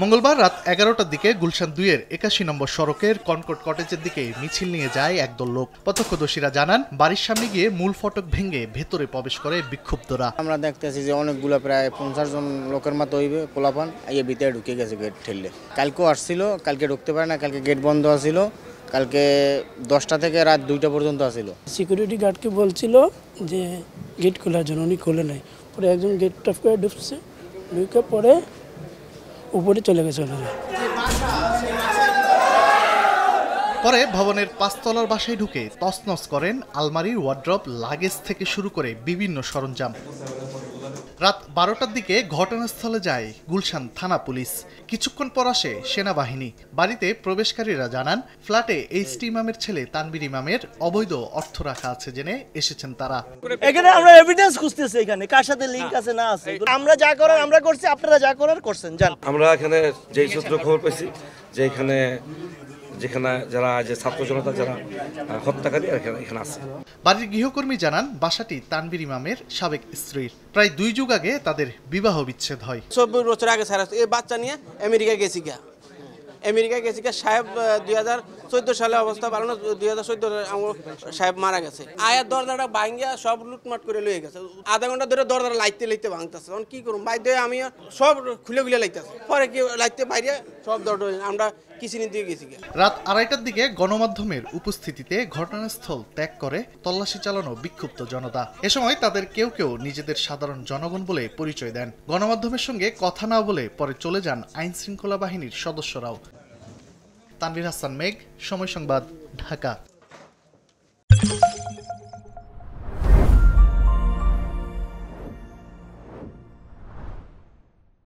মঙ্গলবার রাত 11টার দিকে গুলশান 2-এর 81 নম্বর সড়কের কনকর্ড কটেজের দিকে মিছিল নিয়ে যায় একদল লোক। প্রত্যক্ষদর্শীরা জানান, বাড়ির সামনে গিয়ে মূল ফটক ভেঙে ভেতরে প্রবেশ করে বিক্ষুব্ধরা। আমরা দেখতেছি যে অনেকগুলো প্রায় 50 জন লোকের মতো হইবে পোলাপান এই ভিতরে ঢুকে গেছে গেট ঠেললে। কালকেও আসছিল, কালকে ঢুকতে পারে না, কালকে গেট বন্ধ আছিল, কালকে 10টা থেকে রাত 2টা পর্যন্ত আছিল। সিকিউরিটি গার্ডকে বলছিল যে গেট খোলার জন্য, উনি খোলে নাই। পরে একজন গেট টপ করে ঢুকছে, ঢুকে পরে উপরে চলে গেছে ওনারা। পরে ভবনের 5 তলার বাসায় ঢুকে তছনছ করেন আলমারির ওয়ার্ড্রপ, লাগেজ থেকে শুরু করে বিভিন্ন সরঞ্জাম। রাত 12টার দিকে ঘটনাস্থলে যায় গুলশান থানা পুলিশ। কিছুক্ষণ পর আসে সেনাবাহিনী। বাড়িতে প্রবেশকারীরা জানান, ফ্ল্যাটে এইচটি ইমামের ছেলে তানবীর ইমামের অবৈধ অর্থ রাখা আছে জেনে এসেছেন তারা। এখানে আমরা এভিডেন্স খুঁজতেছি, এখানে কার সাথে লিংক আছে না আছে। আমরা যা করার আমরা করছি, আপনারা যা করার করছেন। জান আমরা এখানে যেই সূত্র খবর পেয়েছি যে যেখানে যারা যে ছাত্র জনতা যারা হত্যাকারী এখানে আছে। বাড়ির গৃহকর্মী জানান, বাসাটি তানবীর ইমামের সাবেক স্ত্রীর। প্রায় 2 যুগ আগে তাদের বিবাহ বিচ্ছেদ হয়। 24 বছর আগে স্যার এই বাচ্চা নিয়ে আমেরিকায় গেছি সাহেব 2014 সালে অবস্থা ভালো না, 2014 সাহেব মারা গেছে। আয়ার দরজাটা ভাঙ্গিয়া সব লুটমাট করে লয়ে গেছে। আধা ঘন্টা ধরে দরজাটা লাইতে ভাঙতেছে। তখন কি করুন, বাইরে আমি সব খুলে লাইতেছে। পরে কি লাইতে বাইরে সব দরজা আমরা কিচিনি দিয়ে গেছি। রাত 2:30টার দিকে গণমাধ্যমের উপস্থিতিতে ঘটনাস্থল ত্যাগ করে তল্লাশি চালানো বিক্ষুব্ধ জনতা। এ সময় তাদের কেউ কেউ নিজেদের সাধারণ জনগণ বলে পরিচয় দেন। গণমাধ্যমের সঙ্গে কথা না বলে পরে চলে যান আইন শৃঙ্খলা বাহিনীর সদস্যরাও। তানভীর হাসান মেঘ, সময় সংবাদ, ঢাকা।